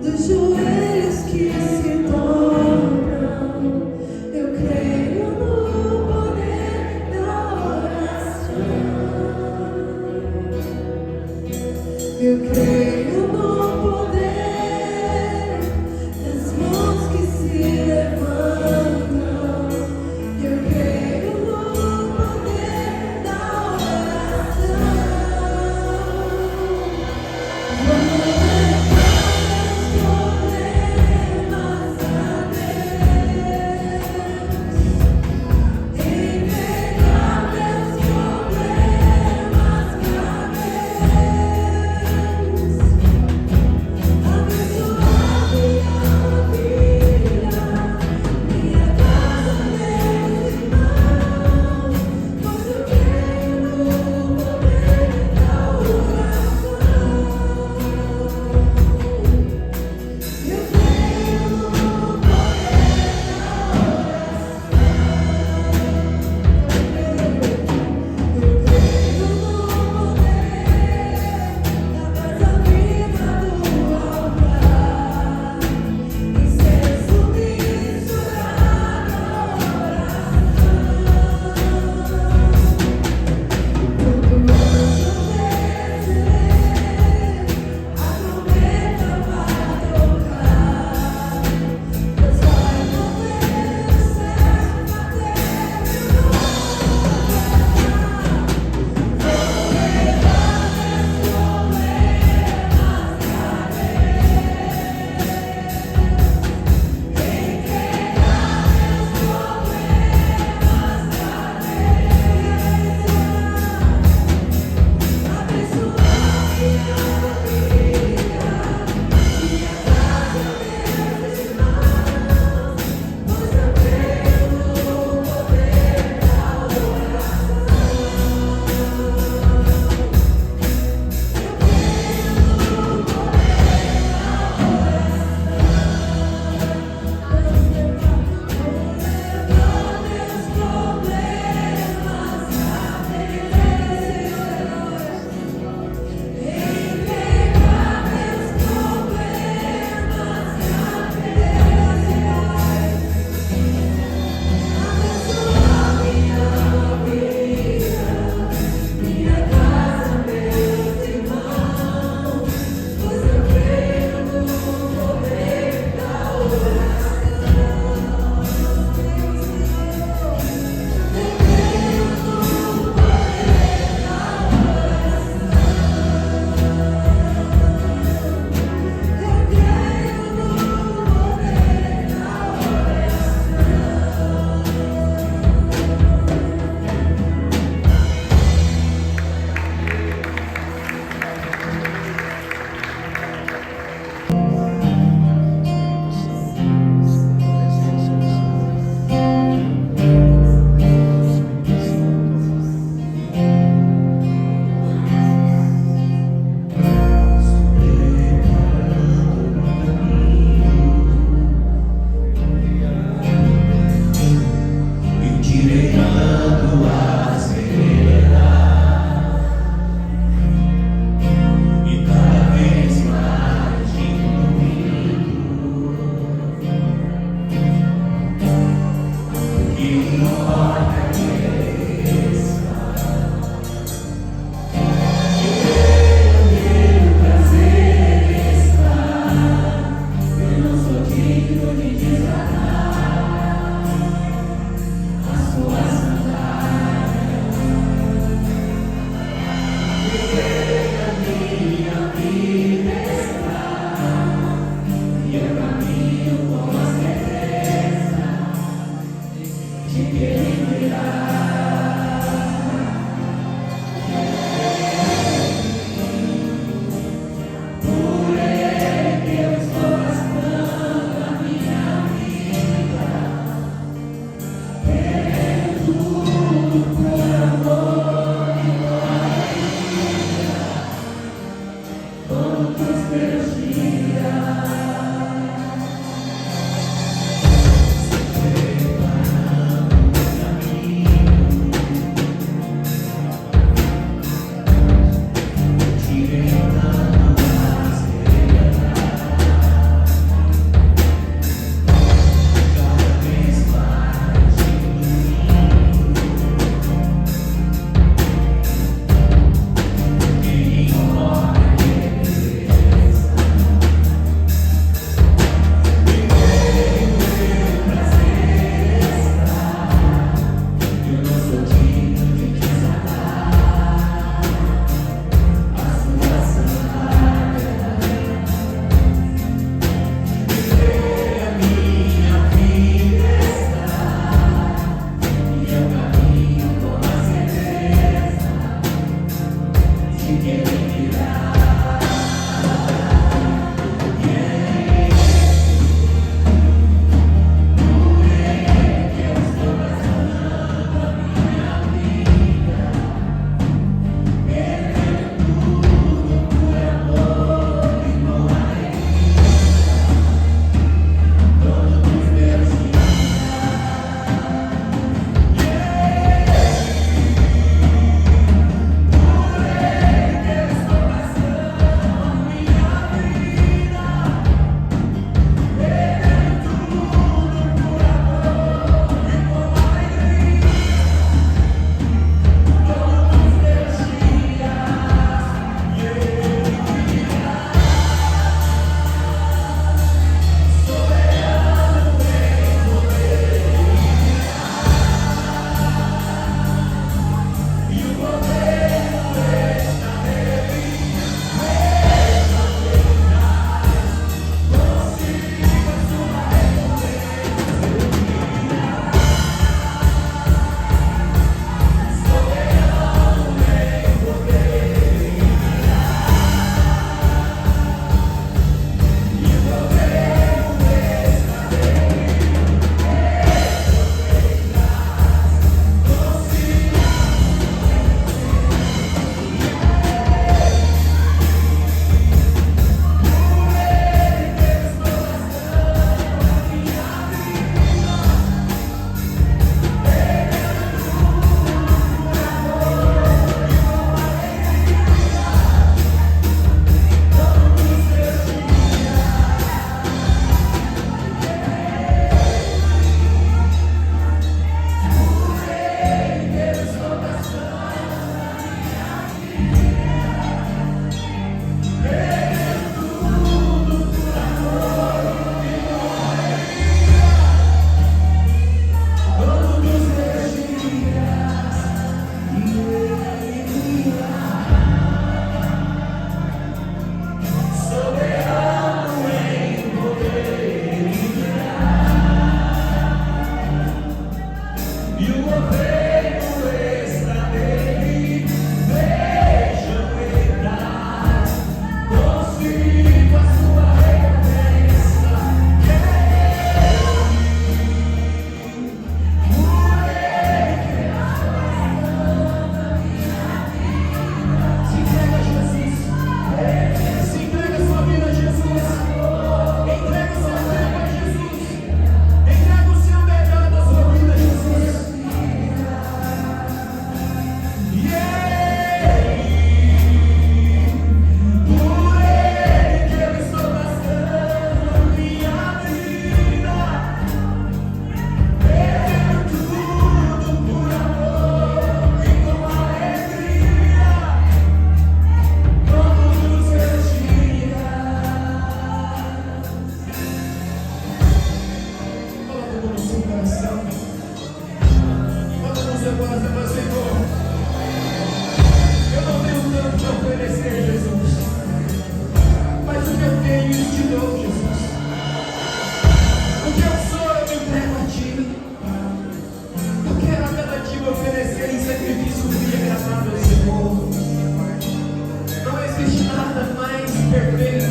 Dos joelhos que se dobram, eu creio no poder da oração. Eu creio no poder das mãos que se levantam. Eu creio no poder da oração. Vou levar os problemas. eu tenho e te dou, Jesus. O que eu sou, eu me entrego a ti. Eu quero a cada dia me oferecer em sacrifício vivo e agradável ao Senhor. Não existe nada mais perfeito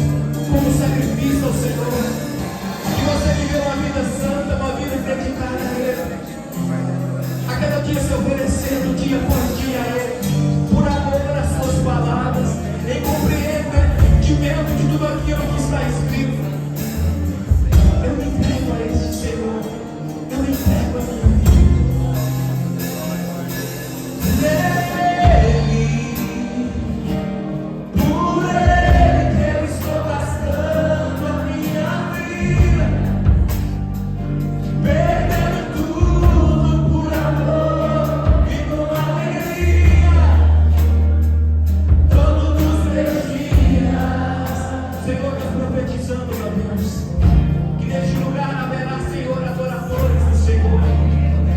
como sacrifício ao Senhor. E você viver uma vida santa, uma vida dedicada a Ele. A cada dia se oferecendo, dia após dia a Ele, por amor às suas palavras, em compreendimento de tudo aquilo que está escrito. Eu me entrego a este Senhor. Eu me entrego a minha vida. Por Ele que eu estou gastando a minha vida, perdendo tudo por amor e com alegria, todos os meus dias. Senhor, está profetizando, meu Deus, que neste lugar haverá, Senhor, adoradores do Senhor.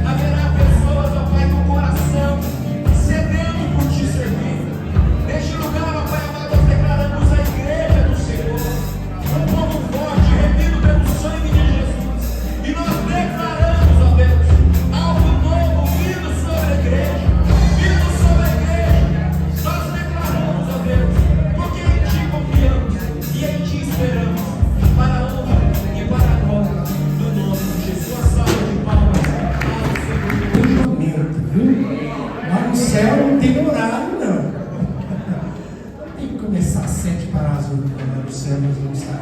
Haverá pessoas, ó Pai, com o coração sedento por te servir. Neste lugar, ó Pai amado, nós declaramos a igreja do Senhor, um povo forte, remido pelo sangue de Jesus. E nós declaramos, ó Deus, algo novo vindo sobre a igreja, vindo sobre a igreja. Nós declaramos, ó Deus, porque em ti confiamos e em ti esperamos, para a honra e para a glória do nome de Jesus. A salva de palmas ao Senhor. Viu? Lá no céu não tem horário, não. Tem que começar às 7 para as 8. Lá no céu nós vamos estar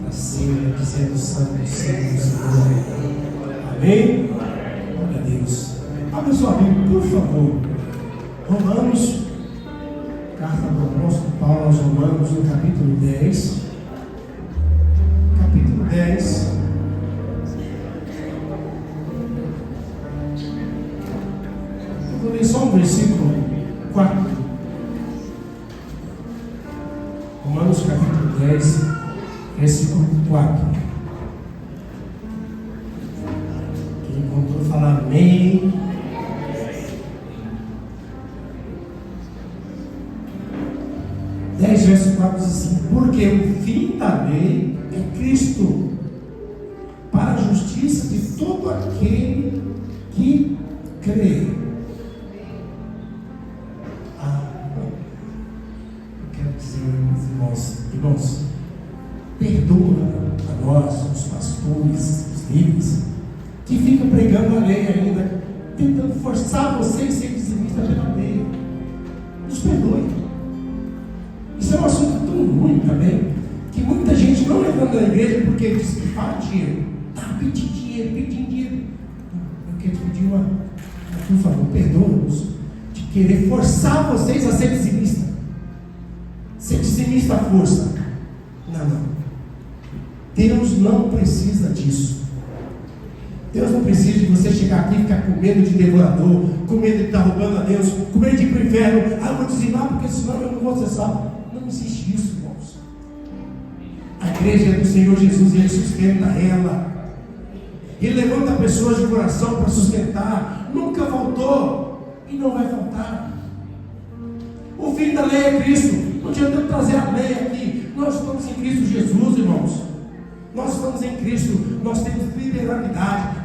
para cima, dizendo santo, santo, santo. Amém? Glória a Deus. Abra sua Bíblia, por favor. Romanos, carta do apóstolo Paulo aos Romanos, no capítulo 10. Capítulo 10. Eu vou ler só um versículo 4. Romanos capítulo 10, versículo 4. Quem encontrou fala amém. Verso 4 diz assim: porque o fim da lei é Cristo, para a justiça de todo aquele que crê. Eu quero dizer, irmãos, perdoa a nós, os pastores, os líderes, que ficam pregando a lei ainda, tentando forçar vocês a ser dizimistas pela lei. Nos perdoe. Isso é um assunto tão ruim também, que muita gente não levanta na igreja porque diz que fala dinheiro. Pedir dinheiro. Eu quero pedir por favor, perdoa-nos de querer forçar vocês a ser dizimista. Ser dizimista à força. Não. Deus não precisa disso. Deus não precisa de você chegar aqui e ficar com medo de devorador, com medo de estar roubando a Deus, com medo de ir para o inferno. Eu vou dizimar porque senão eu não vou ser salvo. Não existe isso, irmãos. A igreja é do Senhor Jesus e Ele sustenta ela. Ele levanta pessoas de coração para sustentar. Nunca faltou e não vai faltar. O fim da lei é Cristo. Não adianta eu trazer a lei aqui. Nós estamos em Cristo Jesus, irmãos. Nós estamos em Cristo. Nós temos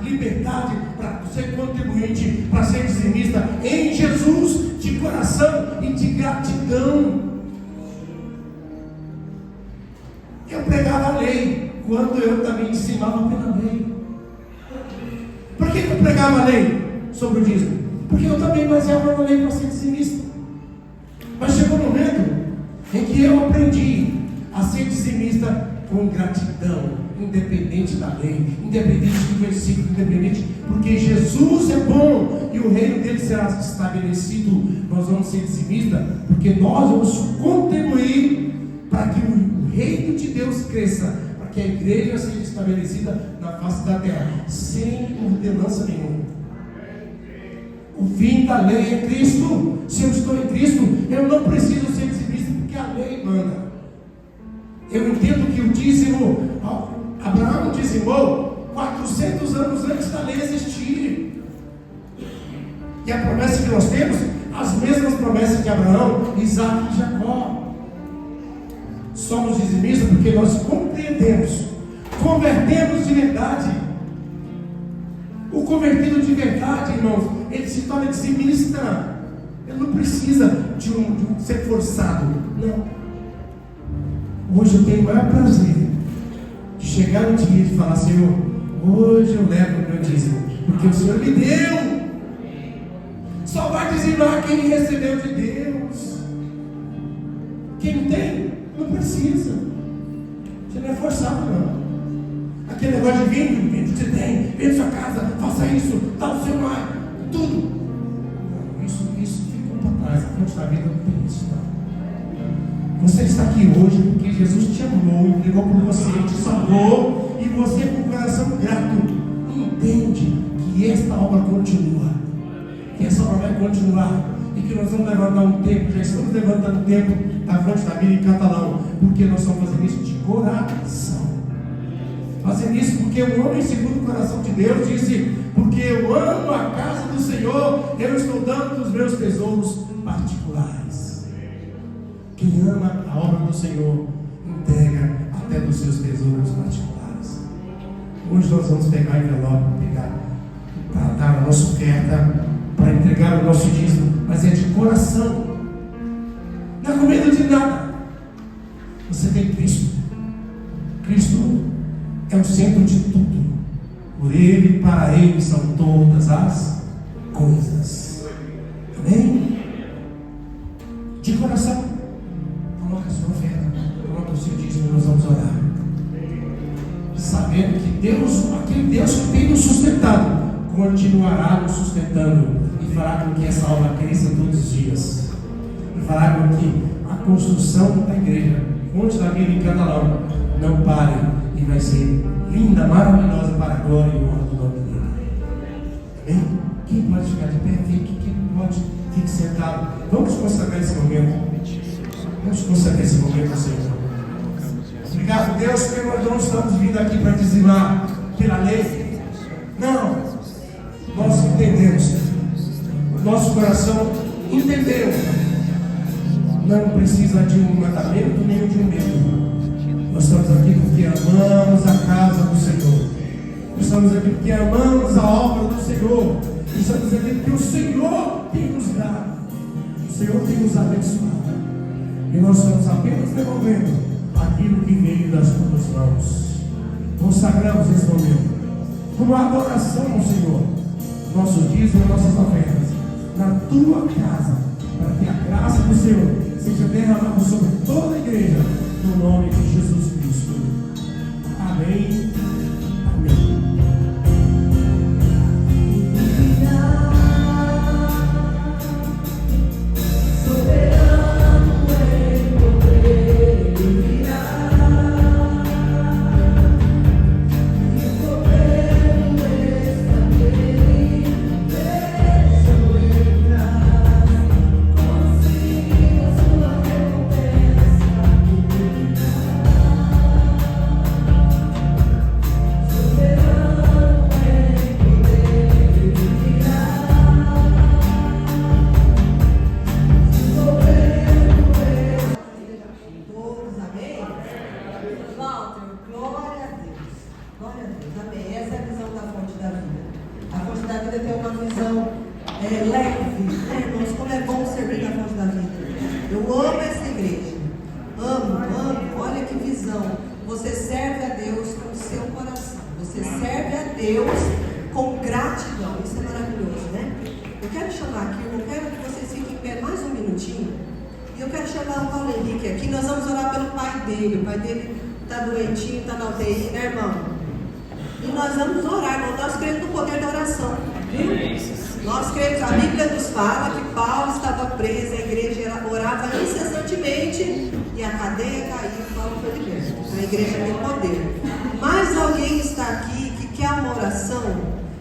liberdade para ser contribuinte, para ser dizimista em Jesus, de coração e de gratidão. Eu pregava a lei quando eu também dizimava pela lei. Por que eu pregava a lei sobre o dízimo? Porque eu também baseava na lei para ser dizimista. Mas chegou um momento em que eu aprendi a ser dizimista com gratidão, independente da lei, independente do versículo, independente, porque Jesus é bom e o reino dele será estabelecido. Nós vamos ser dizimistas porque nós vamos contribuir para que o reino de Deus cresça, para que a igreja seja estabelecida na face da terra, sem ordenança nenhuma. O fim da lei é Cristo. Se eu estou em Cristo, eu não preciso ser dizimista porque a lei manda. Eu entendo que o dízimo, Abraão dizimou 400 anos antes da lei existir. E a promessa que nós temos, as mesmas promessas de Abraão, Isaac e Jacó. somos dizimistas porque nós compreendemos, convertemos de verdade. O convertido de verdade, irmãos, ele se torna dizimista. Ele não precisa de ser forçado. Não. Hoje eu tenho o maior prazer de chegar no dia e falar: Senhor, hoje eu levo o meu dízimo, porque o Senhor me deu. Só vai dizimar quem recebeu de Deus. Quem não tem, não precisa. Você não é forçado, não. Aquele negócio de vende, você tem, vende sua casa, faça isso, dá o seu mar, tudo. Não, isso ficou para trás. A fonte da vida não tem isso, não. Você está aqui hoje porque Jesus te amou, entregou por você, te salvou, e você, com o coração grato, entende que esta obra continua, que essa obra vai continuar, e que nós vamos levantar um tempo, já estamos levantando um tempo da fonte da vida em Catalão, porque nós estamos fazendo isso de coração. Fazendo isso porque o homem segundo o coração de Deus disse: porque eu amo a casa do Senhor, eu estou dando dos meus tesouros particulares. Quem ama a obra do Senhor entrega até dos seus tesouros particulares. Hoje nós vamos pegar envelope, para dar a nossa oferta, para entregar o nosso dízimo, mas é de coração, não é com medo de nada. Você tem Cristo. Cristo é o centro de tudo. Por Ele, para Ele são todas as coisas. Amém? De coração, coloca a sua oferta, coloca o seu dízimo e nós vamos orar. Sabendo que Deus, aquele Deus que tem nos sustentado, continuará nos sustentando e fará com que essa obra cresça todos os dias. E fará com que a construção da igreja, Fonte da Vida em Catalão, não pare. E vai ser linda, maravilhosa para a glória e honra do nome dele. Amém? Quem pode ficar de pé? Quem pode? Fique sentado. Vamos consagrar esse momento. Vamos consagrar esse momento ao Senhor. Obrigado, Deus, porque nós não estamos vindo aqui para dizimar pela lei. Não. Nós entendemos. Nosso coração entendeu. Não precisa de um mandamento nem de um medo. Nós estamos aqui porque amamos a casa do Senhor. Nós estamos aqui porque amamos a obra do Senhor. Nós estamos aqui porque o Senhor tem nos dado. O Senhor tem nos abençoado. E nós estamos apenas devolvendo aquilo que veio das tuas mãos. Consagramos esse momento como adoração ao Senhor. Nossos dízimos e nossas ofertas na tua casa, para que a graça do Senhor seja derramada sobre toda a igreja. No nome de Jesus Cristo. Amém. Amém. Soberano em poder, Ele virá. E o governo está nele, deixa-o entrar. Consiga sua recompensa. Todos, amém? Walter, glória a Deus. Glória a Deus, amém. Essa é a visão da fonte da vida. A fonte da vida tem uma visão leve, né, irmãos? Como é bom servir na fonte da vida. Eu amo essa igreja. Amo. Olha que visão. Você serve a Deus com o seu coração. Você serve a Deus com gratidão. Isso é maravilhoso, né? Eu quero chamar aqui, eu quero que vocês fiquem em pé mais um minutinho. E eu quero chamar o Paulo Henrique aqui. Nós vamos orar pelo pai dele. O pai dele está doentinho, está na UTI, né, irmão? E nós vamos orar, irmão. Nós cremos no poder da oração, viu? Nós cremos, a Bíblia nos fala que Paulo estava preso, a igreja orava incessantemente e a cadeia caiu, Paulo foi liberto. A igreja tem poder. Mas alguém está aqui que quer uma oração,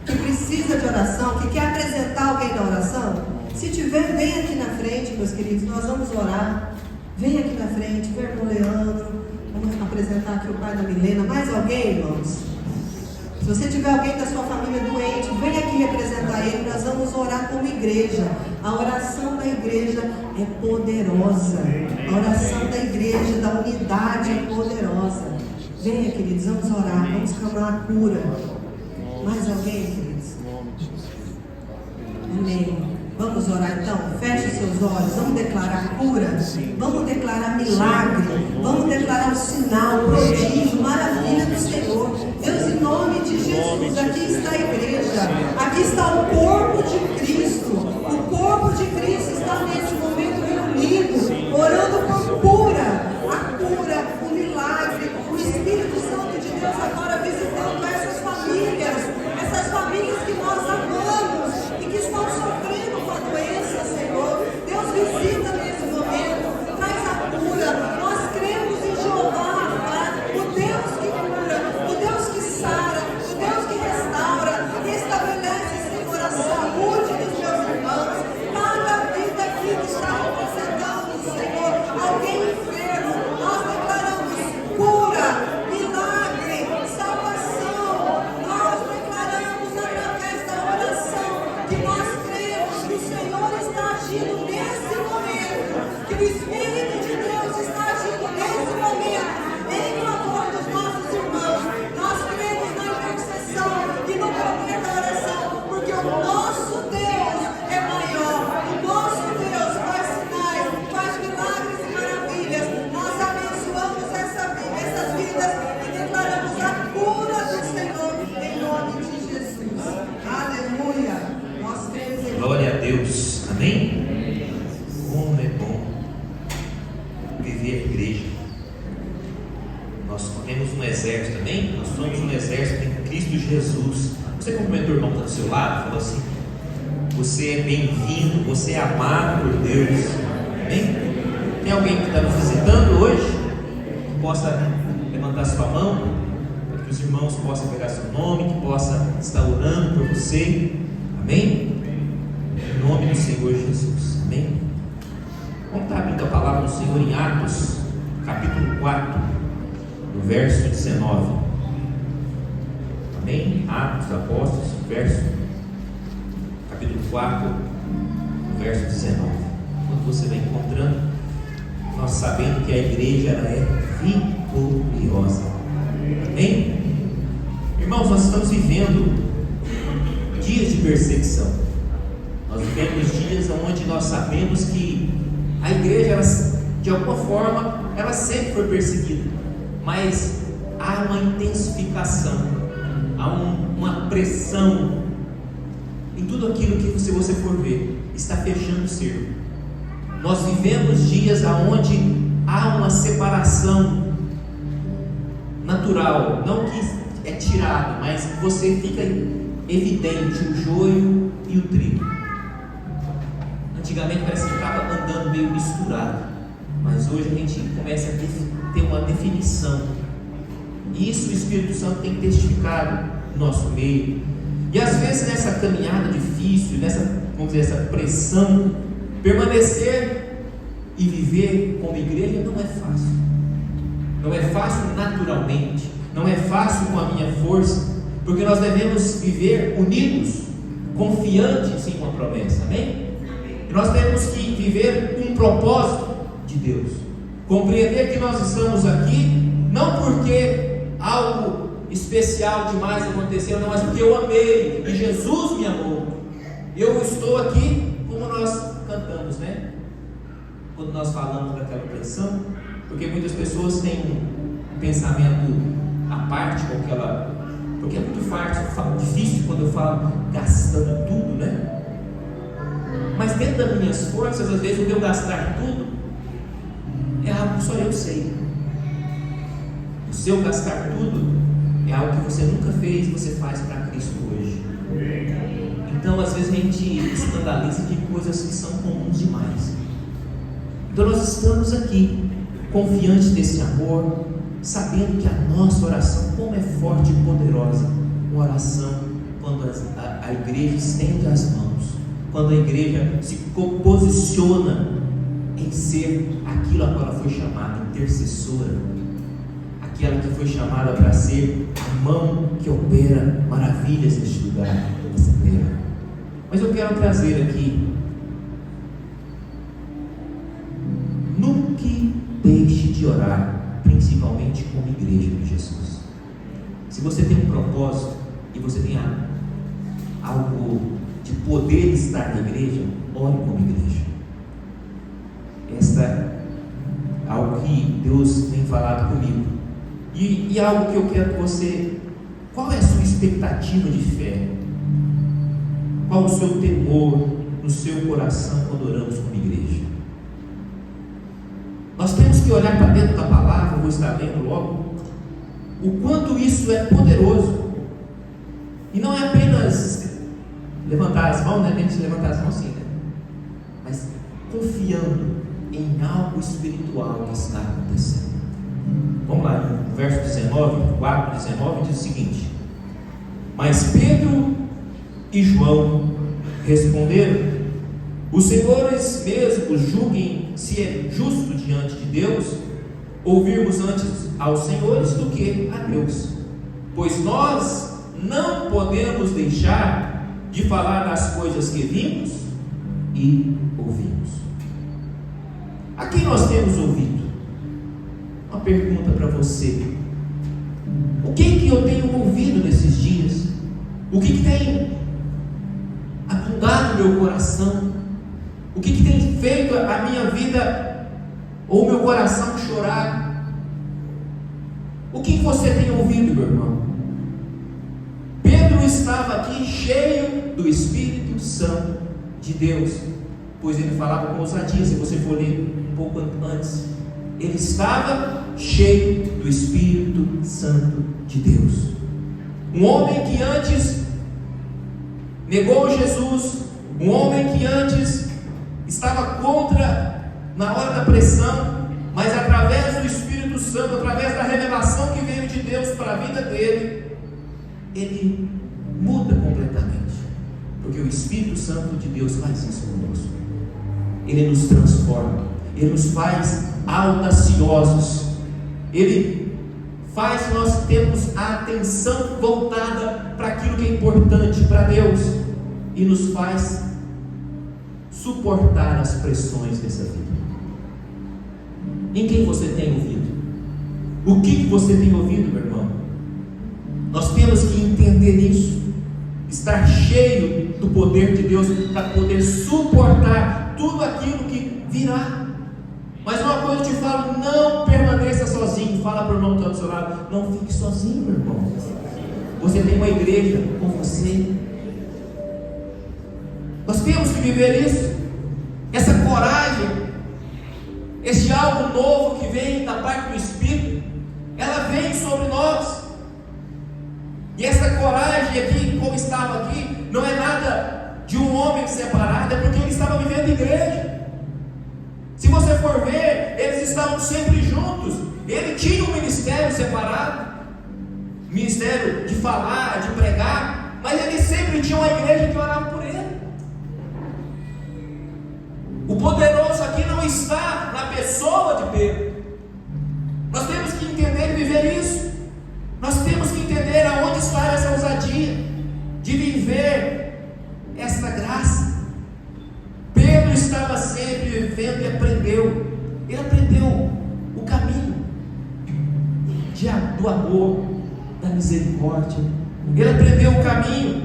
que precisa de oração, que quer apresentar alguém na oração? Se tiver, vem aqui na frente, meus queridos, nós vamos orar. Vem aqui na frente, o irmão Leandro, vamos apresentar aqui o pai da Milena. Mais alguém, irmãos? você tiver alguém da sua família doente, vem aqui representar ele. Nós vamos orar como igreja. A oração da igreja é poderosa. A oração da igreja, da unidade é poderosa. Venha, queridos, vamos orar, vamos clamar a cura. Mais alguém, queridos? Amém. Vamos orar então? Feche seus olhos. Vamos declarar cura. Vamos declarar milagre. Vamos declarar o sinal, o prodígio, maravilha do Senhor. Deus, em nome de Jesus, aqui está a igreja. Aqui está o corpo de Cristo. O corpo de Cristo está nesse momento reunido, orando por cura. A cura, o milagre, o Espírito Santo de Deus agora visitando essas famílias que nós amamos e que estão sofrendo com a doença, Senhor. Deus, visita nesse momento, traz a cura. Nós cremos em Jeová, o Deus que cura, o Deus que sara, o Deus que restaura, restabelece, Senhor, a saúde dos meus irmãos. Cada vida aqui que está representando, Senhor, alguém enfermo, nós declaramos cura, milagre, salvação. Nós declaramos através da oração que nós cremos que o Senhor está agindo nesse momento, que o Espírito de Deus está agindo nesse momento, em favor dos nossos irmãos. Nós cremos na intercessão e no poder da oração, porque o nosso Deus é maior, o nosso Deus faz sinais, faz milagres e maravilhas. Nós abençoamos essas vidas e declaramos a cura do Senhor em nome de Jesus. Aleluia. Nós cremos em Glória a Deus. Amém? Como é bom viver a igreja. Nós temos um exército também. Nós somos um exército em Cristo Jesus. Você cumprimentou o irmão que está do seu lado? Falou assim: você é bem-vindo, você é amado por Deus. Amém? Tem alguém que está nos visitando hoje? Que possa levantar sua mão, para que os irmãos possam pegar seu nome, que possa estar orando por você. Amém? Em nome do Senhor Jesus. Amém? Vamos estar abrindo a palavra do Senhor em Atos, capítulo 4, no verso 19. Amém? Atos dos Apóstolos, capítulo 4, no verso 19. Quando você vai encontrando, nós sabemos que a igreja ela é vitoriosa. Amém? Irmãos, nós estamos vivendo dias de perseguição. Nós vivemos dias onde nós sabemos que a igreja, ela, de alguma forma, ela sempre foi perseguida, mas há uma intensificação, há uma pressão em tudo aquilo que, se você for ver, está fechando o cerco. Nós vivemos dias onde há uma separação natural, não que é tirado, mas você fica evidente o joio e o trigo. Antigamente parece que estava andando meio misturado, mas hoje a gente começa a ter uma definição. Isso o Espírito Santo tem testificado no nosso meio. E às vezes nessa caminhada difícil, nessa, vamos dizer, essa pressão, permanecer e viver como igreja não é fácil. Não é fácil naturalmente, não é fácil com a minha força, porque nós devemos viver unidos, confiantes em uma promessa, amém? E nós temos que viver um propósito de Deus, compreender que nós estamos aqui, não porque algo especial demais aconteceu, não, mas porque eu amei, e Jesus me amou. Eu estou aqui, como nós cantamos, né? Quando nós falamos daquela pressão, porque muitas pessoas têm um pensamento à parte com aquela, porque é muito difícil quando eu falo gastando tudo, né? Mas dentro das minhas forças, às vezes o meu gastar tudo é algo que só eu sei. O seu gastar tudo é algo que você nunca fez e você faz para Cristo hoje. Então às vezes a gente escandaliza de coisas que são comuns demais. Então nós estamos aqui confiantes desse amor, sabendo que a nossa oração, como é forte e poderosa, uma oração quando a igreja estende as mãos, quando a igreja se posiciona em ser aquilo a qual ela foi chamada, intercessora, aquela que foi chamada para ser a mão que opera maravilhas neste lugar, nessa terra. Mas eu quero trazer aqui: nunca deixe de orar, principalmente como igreja de Jesus. Se você tem um propósito e você tem algo de poder estar na igreja, ore como igreja. Esta é algo que Deus tem falado comigo, e algo que eu quero que você: qual é a sua expectativa de fé? Qual o seu temor no seu coração quando oramos como igreja? Nós temos que olhar para dentro da palavra, eu vou estar lendo logo, o quanto isso é poderoso. E não é apenas levantar as mãos, né? Tem que levantar as mãos sim, né? Mas confiando em algo espiritual que está acontecendo. Vamos lá, no verso 19, 4:19 diz o seguinte: mas Pedro e João responderam: os senhores mesmos julguem se é justo diante de Deus ouvirmos antes aos senhores do que a Deus, pois nós não podemos deixar de falar das coisas que vimos e ouvimos. A quem nós temos ouvido? Uma pergunta para você: o que eu tenho ouvido nesses dias? O que tem abundado no meu coração? O que tem feito a minha vida ou o meu coração chorar? O que você tem ouvido, meu irmão? Pedro estava aqui cheio do Espírito Santo de Deus, pois ele falava com ousadia. Se você for ler um pouco antes, ele estava cheio do Espírito Santo de Deus. Um homem que antes negou Jesus, um homem que antes estava contra na hora da pressão, mas através do Espírito Santo, através da revelação que veio de Deus para a vida dele, ele muda completamente, porque o Espírito Santo de Deus faz isso conosco. Ele nos transforma, ele nos faz audaciosos, ele faz nós termos a atenção voltada para aquilo que é importante para Deus, e nos faz suportar as pressões dessa vida. Em quem você tem ouvido? O que você tem ouvido, meu irmão? Nós temos que entender isso, estar cheio do poder de Deus para poder suportar tudo aquilo que virá. Mas uma coisa eu te falo: não permaneça sozinho. Fala para o irmão que está do seu lado: não fique sozinho, meu irmão. Você tem uma igreja com você. Nós temos que viver isso, essa coragem, este algo novo que vem da parte do Espírito, ela vem sobre nós. E essa coragem aqui, como estava aqui, não é nada de um homem separado, é porque ele estava vivendo igreja. Se você for ver, eles estavam sempre juntos. Ele tinha um ministério separado, ministério de falar, de pregar, mas ele sempre tinha uma igreja que orava por ele. O poderoso aqui não está na pessoa de Pedro. Nós temos que entender e viver isso. Nós temos que entender aonde está essa ousadia de viver esta graça. Pedro estava sempre vivendo e aprendeu. Ele aprendeu o caminho do amor, da misericórdia. Ele aprendeu o caminho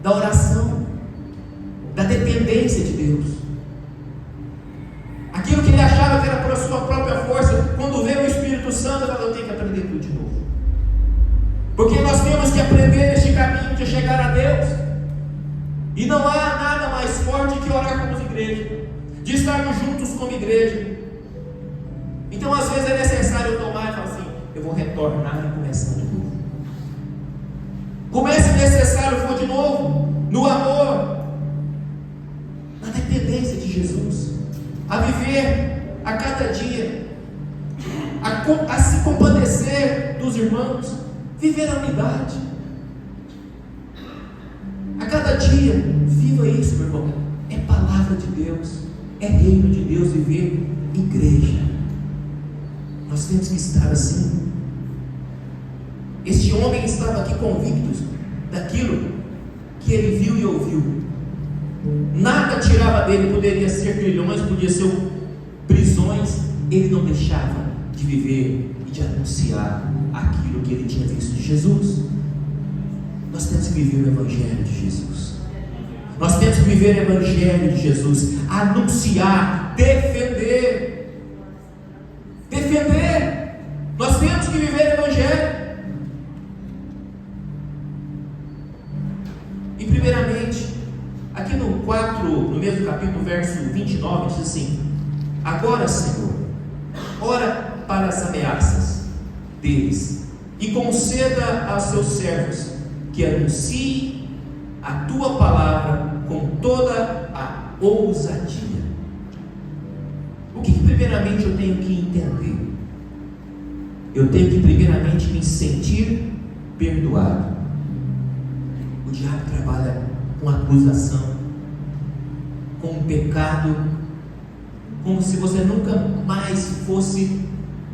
da oração, da dependência de Deus. Aquilo que ele achava que era por sua própria força, quando veio o Espírito Santo, ele falou: eu tenho que aprender tudo de novo. Porque nós temos que aprender neste caminho de chegar a Deus. E não há nada mais forte que orar como igreja, de estarmos juntos como igreja. Então às vezes é necessário eu tomar e falar assim: eu vou retornar e começar de novo. Comece necessário for de novo, no amor, na dependência de Jesus, a viver a cada dia, a se compadecer dos irmãos, viver a unidade. A cada dia, viva isso, meu irmão. É palavra de Deus, é reino de Deus, viver igreja. Nós temos que estar assim. Este homem estava aqui convicto daquilo que ele viu e ouviu. Nada tirava dele, poderia ser grilhões, podia ser prisões. Ele não deixava de viver e de anunciar aquilo que ele tinha visto de Jesus. Nós temos que viver o Evangelho de Jesus. Nós temos que viver o Evangelho de Jesus, anunciar, defender. Defender. Nós temos que viver o Evangelho. E primeiramente, aqui no 4, no mesmo capítulo, verso 29, diz assim: agora, Senhor, ora para as ameaças deles, e conceda aos seus servos que anuncie a tua palavra com toda a ousadia. O que primeiramente eu tenho que entender? Eu tenho que primeiramente me sentir perdoado. O diabo trabalha com acusação, com um pecado, como se você nunca mais fosse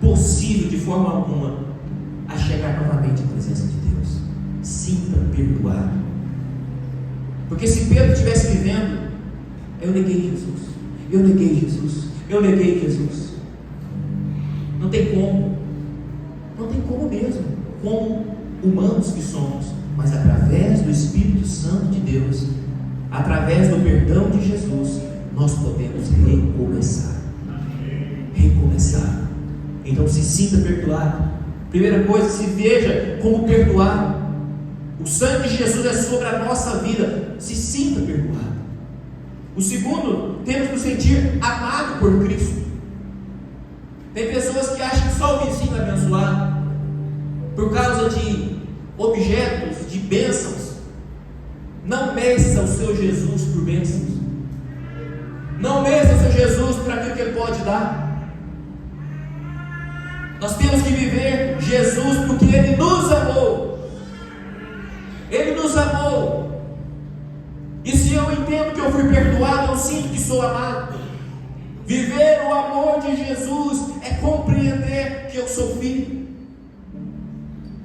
possível de forma alguma a chegar novamente à presença de Deus. Sinta perdoado. Porque se Pedro estivesse vivendo, eu neguei Jesus, eu neguei Jesus, eu neguei Jesus. Não tem como, não tem como mesmo, como humanos que somos, mas através do Espírito Santo de Deus, através do perdão de Jesus, nós podemos recomeçar. Recomeçar. Então se sinta perdoado. Primeira coisa, se veja como perdoado. O sangue de Jesus é sobre a nossa vida. Se sinta perdoado. O segundo, temos que nos sentir amado por Cristo. Tem pessoas que acham que só o vizinho é abençoado por causa de objetos, de bênçãos. Não meça o seu Jesus por bênçãos. Não meça o seu Jesus por aquilo que Ele pode dar. Nós temos que viver Jesus porque Ele nos amou. Ele nos amou. E se eu entendo que eu fui perdoado, eu sinto que sou amado. Viver o amor de Jesus é compreender que eu sou filho.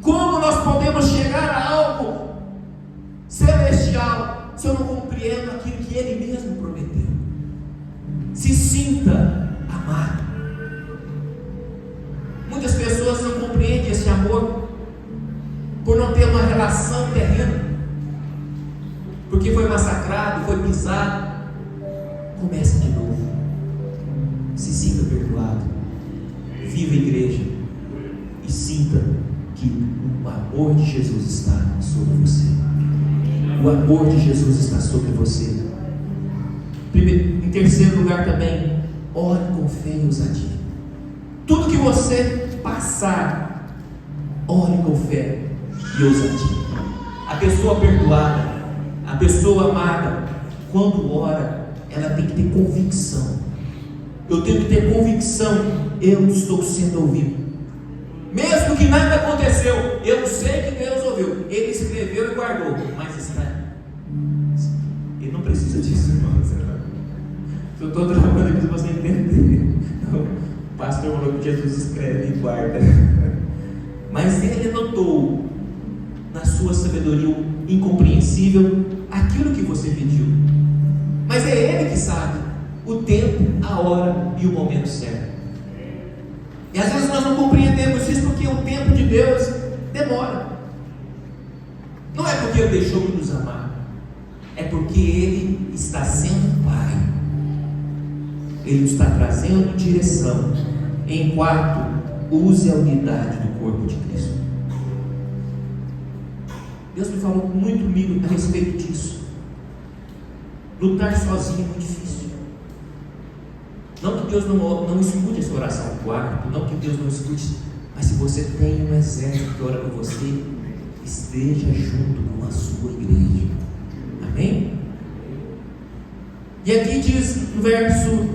Como nós podemos chegar a algo celestial se eu não compreendo aquilo que Ele mesmo prometeu? Se sinta amado. Muitas pessoas não compreendem esse amor por não ter uma relação terrena, porque foi massacrado, foi pisado. Comece de novo. Se sinta perdoado. Viva a igreja e sinta que o amor de Jesus está sobre você. O amor de Jesus está sobre você. Em terceiro lugar também, ore com fé e ousadia. Tudo que você passar, ore com fé e ousadia. A pessoa perdoada, a pessoa amada, quando ora, ela tem que ter convicção. Eu tenho que ter convicção, eu estou sendo ouvido. Mesmo que nada aconteceu, eu sei que Deus ouviu. Ele escreveu e guardou, mas está. Ele não precisa disso, irmãos. Eu estou trabalhando aqui para você entender. O pastor falou que Jesus escreve e guarda. Mas ele anotou na sua sabedoria incompreensível aquilo que você pediu. Mas é Ele que sabe o tempo, a hora e o momento certo. E às vezes nós não compreendemos isso porque o tempo de Deus demora. Não é porque Ele deixou de nos amar, é porque Ele está sendo Pai. Ele está trazendo direção. Em quarto, use a unidade do corpo de Cristo. Deus me falou muito comigo a respeito disso. Lutar sozinho é muito difícil. Não que Deus não escute essa oração no quarto, não que Deus não escute, mas se você tem um exército que ora por você, esteja junto com a sua igreja. Amém? E aqui diz no verso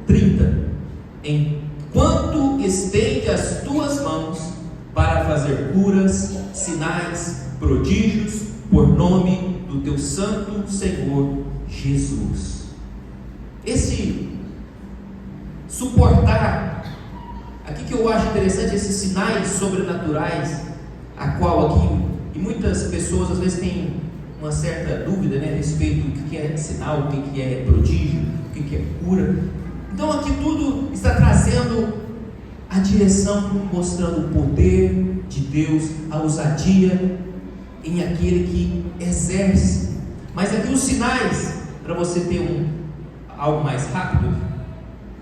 30: enquanto estende as tuas mãos para fazer curas, sinais, prodígios, por nome do teu santo Senhor Jesus. Esse suportar, aqui que eu acho interessante, esses sinais sobrenaturais, a qual aqui, e muitas pessoas às vezes têm uma certa dúvida, né, a respeito do que é sinal, o que é prodígio, o que é cura. Então aqui tudo está trazendo a direção, mostrando o poder de Deus, a ousadia em aquele que exerce. Mas aqui os sinais, para você ter algo mais rápido,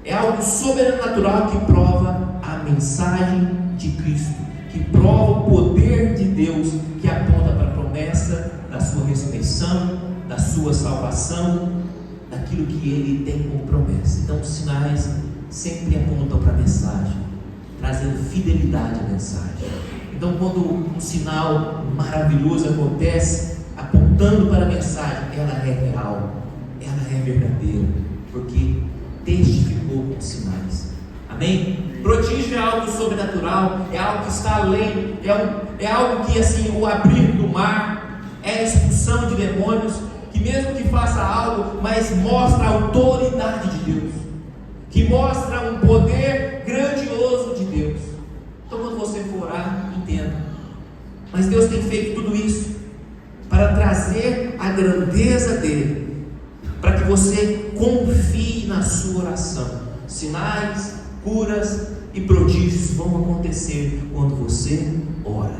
é algo sobrenatural que prova a mensagem de Cristo, que prova o poder de Deus, que aponta para a promessa da sua ressurreição, da sua salvação, daquilo que Ele tem como promessa. Então os sinais sempre apontam para a mensagem, trazendo fidelidade à mensagem. Então quando um sinal maravilhoso acontece, apontando para a mensagem, ela é real, ela é verdadeira, porque testificou com sinais. Amém? Prodígio é algo sobrenatural, é algo que está além, é algo que, assim, o abrir do mar, é a expulsão de demônios, que mesmo que faça algo, mas mostra a autoridade de Deus, que mostra um poder grandioso de Deus. Então quando você for orar, entenda, mas Deus tem feito tudo isso para trazer a grandeza dele, para que você confie na sua oração. Sinais, curas e prodígios vão acontecer quando você ora,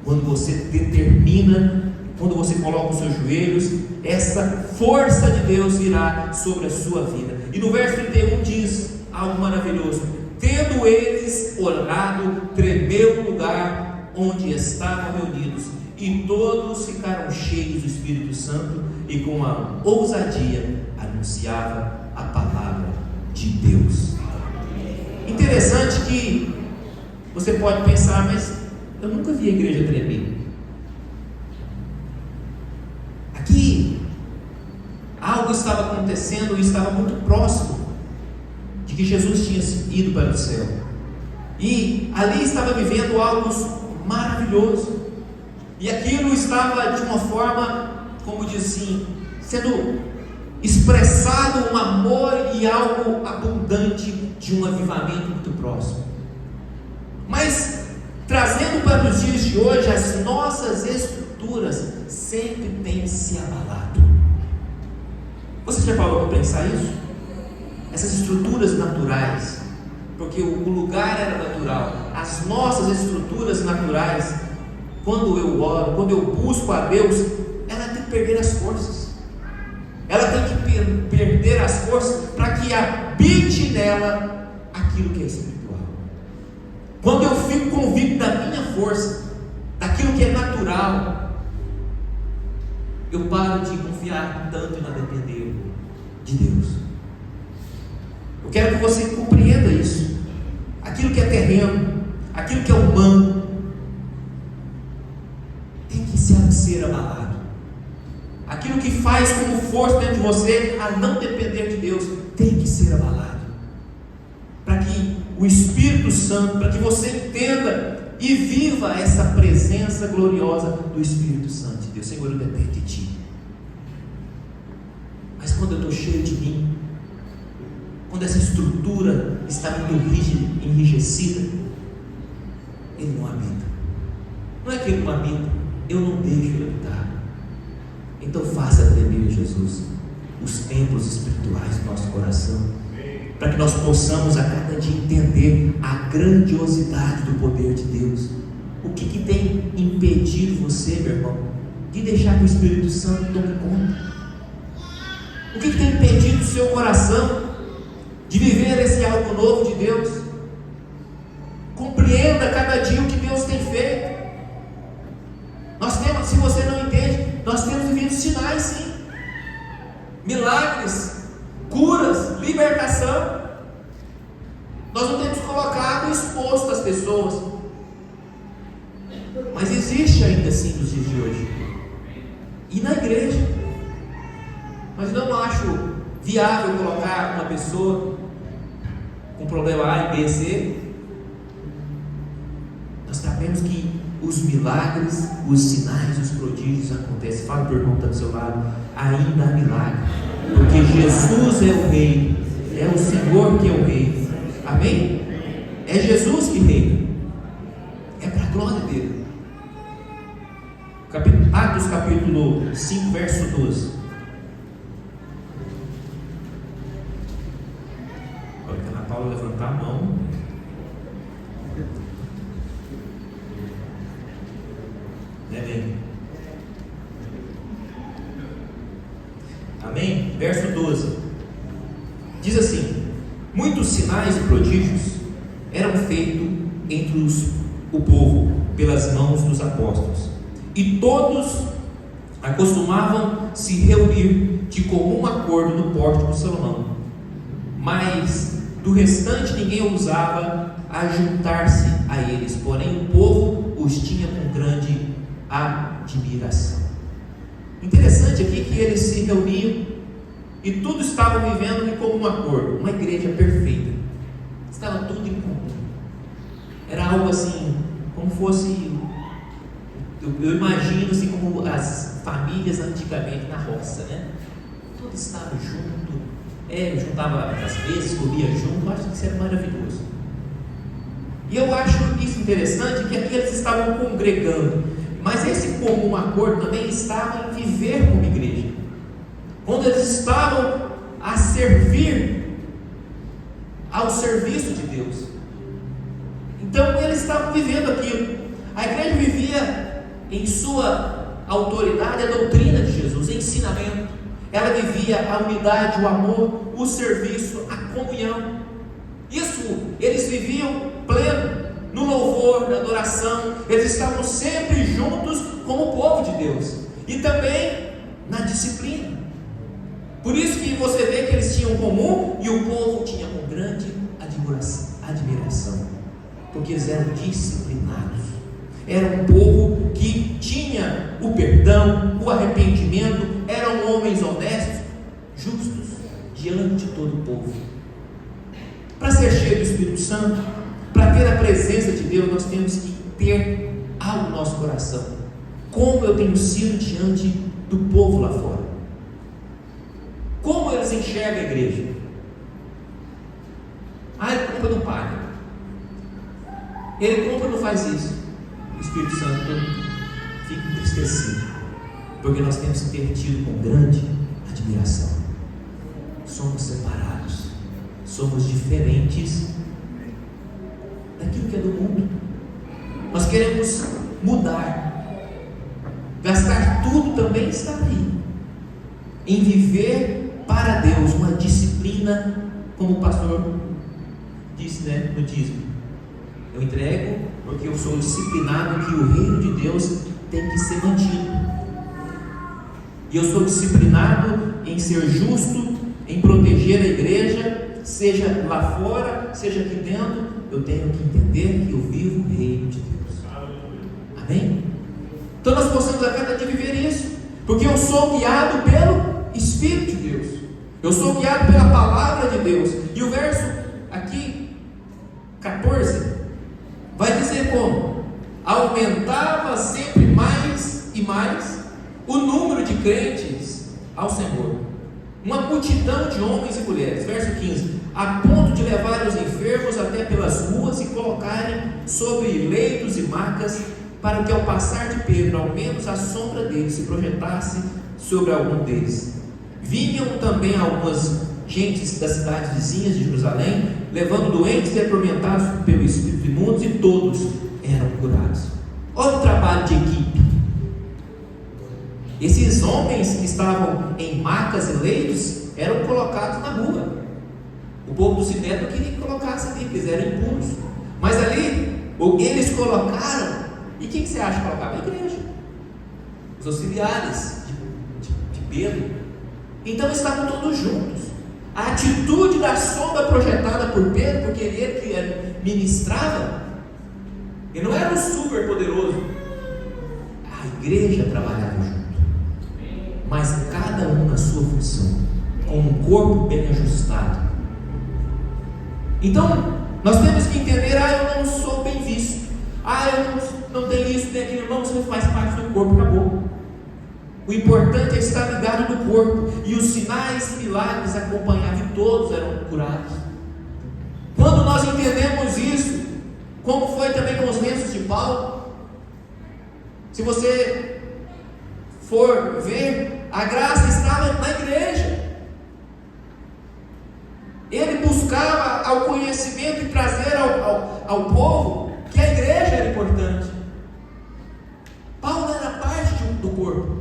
quando você determina, quando você coloca os seus joelhos. Essa força de Deus virá sobre a sua vida. E no verso 31 diz algo maravilhoso: tendo eles orado, tremeu o lugar onde estavam reunidos, e todos ficaram cheios do Espírito Santo, e com a ousadia anunciava a palavra de Deus. Interessante que você pode pensar, mas eu nunca vi a igreja tremer. Aqui algo estava acontecendo e estava muito próximo de que Jesus tinha ido para o céu, e ali estava vivendo algo maravilhoso, e aquilo estava de uma forma, como diz assim, sendo expressado um amor e algo abundante de um avivamento muito próximo. Mas trazendo para os dias de hoje, as nossas estruturas sempre têm se abalado. Você já parou para pensar isso? Essas estruturas naturais, porque o lugar era natural, as nossas estruturas naturais, quando eu oro, quando eu busco a Deus, ela tem que perder as forças. Ela tem que perder as forças para que habite nela aquilo que é espiritual. Quando eu fico convicto da minha força, daquilo que é natural, eu paro de confiar tanto e não depender de Deus. Eu quero que você compreenda isso. Aquilo que é terreno, aquilo que é humano, tem que ser abalado. Aquilo que faz como força dentro de você a não depender de Deus, tem que ser abalado, para que o Espírito Santo, para que você entenda e viva essa presença gloriosa do Espírito Santo de Deus. Senhor, eu dependo de Ti, mas quando eu estou cheio de mim, quando essa estrutura está muito rígida, enrijecida, Ele não habita. Não é que Ele não habita, eu não deixo Ele habitar. Então faça tremer, Jesus, os templos espirituais do nosso coração, para que nós possamos a cada dia entender a grandiosidade do poder de Deus. O que tem impedido você, meu irmão, de deixar que o Espírito Santo tome conta? O que tem impedido o seu coração de viver esse algo novo de Deus? Compreenda cada dia o que Deus tem feito. Nós temos, se você não entende, nós temos vivido sinais, sim, milagres, curas, libertação. Nós não temos colocado e exposto as pessoas, mas existe ainda assim nos dias de hoje, e na igreja. Mas não acho viável colocar uma pessoa com problema A, B, C. Nós sabemos que os milagres, os sinais, os prodígios acontecem. Fala para o irmão que está do seu lado: ainda há milagre, porque Jesus é o Rei, é o Senhor que é o Rei. Amém? É Jesus que reina, é para a glória dele. Atos capítulo 5, verso 12. Olha, a Ana Paula levantar a mão. Bem. Amém? Verso 12 diz assim: muitos sinais e prodígios eram feitos entre o povo pelas mãos dos apóstolos, e todos acostumavam se reunir de comum acordo no pórtico de Salomão, mas do restante ninguém ousava ajuntar-se a eles, porém o povo os tinha com grande admiração. Interessante aqui que eles se reuniam e todos estavam vivendo em comum acordo, uma igreja perfeita, estava tudo em comum, era algo assim, como fosse, eu imagino assim como as famílias antigamente na roça, né? Todos estavam juntos, juntava às vezes, comia junto, eu acho que isso era maravilhoso. E eu acho isso interessante, que aqui eles estavam congregando, mas esse comum acordo também estava em viver como igreja, quando eles estavam a servir ao serviço de Deus. Então eles estavam vivendo aquilo. A igreja vivia em sua autoridade a doutrina de Jesus, o ensinamento. Ela vivia a unidade, o amor, o serviço, a comunhão. Isso eles viviam pleno no louvor, na adoração. Eles estavam sempre juntos como o povo de Deus, e também na disciplina. Por isso que você vê que eles tinham comum e o povo tinha com grande admiração, porque eles eram disciplinados. Era um povo que tinha o perdão, o arrependimento, eram homens honestos, justos, diante de todo o povo. Para ser cheio do Espírito Santo, para ter a presença de Deus, nós temos que ter algo no nosso coração. Como eu tenho sido diante do povo lá fora? Como eles enxergam a igreja? Ele compra e não paga. Ele compra e não faz isso. O Espírito Santo fica entristecido, porque nós temos que ter tido com grande admiração. Somos separados, somos diferentes daquilo que é do mundo. Nós queremos mudar. Gastar tudo também está aí, em viver para Deus, uma disciplina, como o pastor disse, no dízimo. Eu entrego porque eu sou disciplinado que o reino de Deus tem que ser mantido. E eu sou disciplinado em ser justo, em proteger a igreja, seja lá fora, seja aqui dentro. Eu tenho que entender que eu vivo o reino de Deus. Amém? Então nós possamos a cada dia viver isso, porque eu sou guiado pelo Espírito de Deus, eu sou guiado pela palavra de Deus. E o verso aqui 14 vai dizer como aumentava sempre mais e mais o número de crentes ao Senhor, uma multidão de homens e mulheres. Verso 15: a ponto de levar os enfermos até pelas ruas e colocarem sobre leitos e macas, para que ao passar de Pedro, ao menos a sombra dele se projetasse sobre algum deles. Vinham também algumas gentes das cidades vizinhas de Jerusalém, levando doentes e atormentados pelo espírito imundos, e todos eram curados. Olha o trabalho de equipe. Esses homens que estavam em macas e leitos eram colocados na rua. O povo do Sinédrio não queria que colocasse ali, porque eles eram impuros. Mas ali, eles colocaram. E quem que você acha que colocava? A igreja, os auxiliares de Pedro. Então estavam todos juntos. A atitude da sombra projetada por Pedro, porque ele que ministrava, ele não era um super poderoso. A igreja trabalhava junto, mas cada um na sua função, com um corpo bem ajustado. Então nós temos que entender: eu não sou bem visto, eu não tenho isso, tem aquilo. Não, você faz parte do corpo, acabou. O importante é estar ligado no corpo. E os sinais e milagres acompanhavam, e todos eram curados. Quando nós entendemos isso, como foi também com os lenços de Paulo, se você for ver, a graça estava na igreja. Ele buscava ao conhecimento e trazer ao povo que a igreja era importante. Paulo era parte do corpo,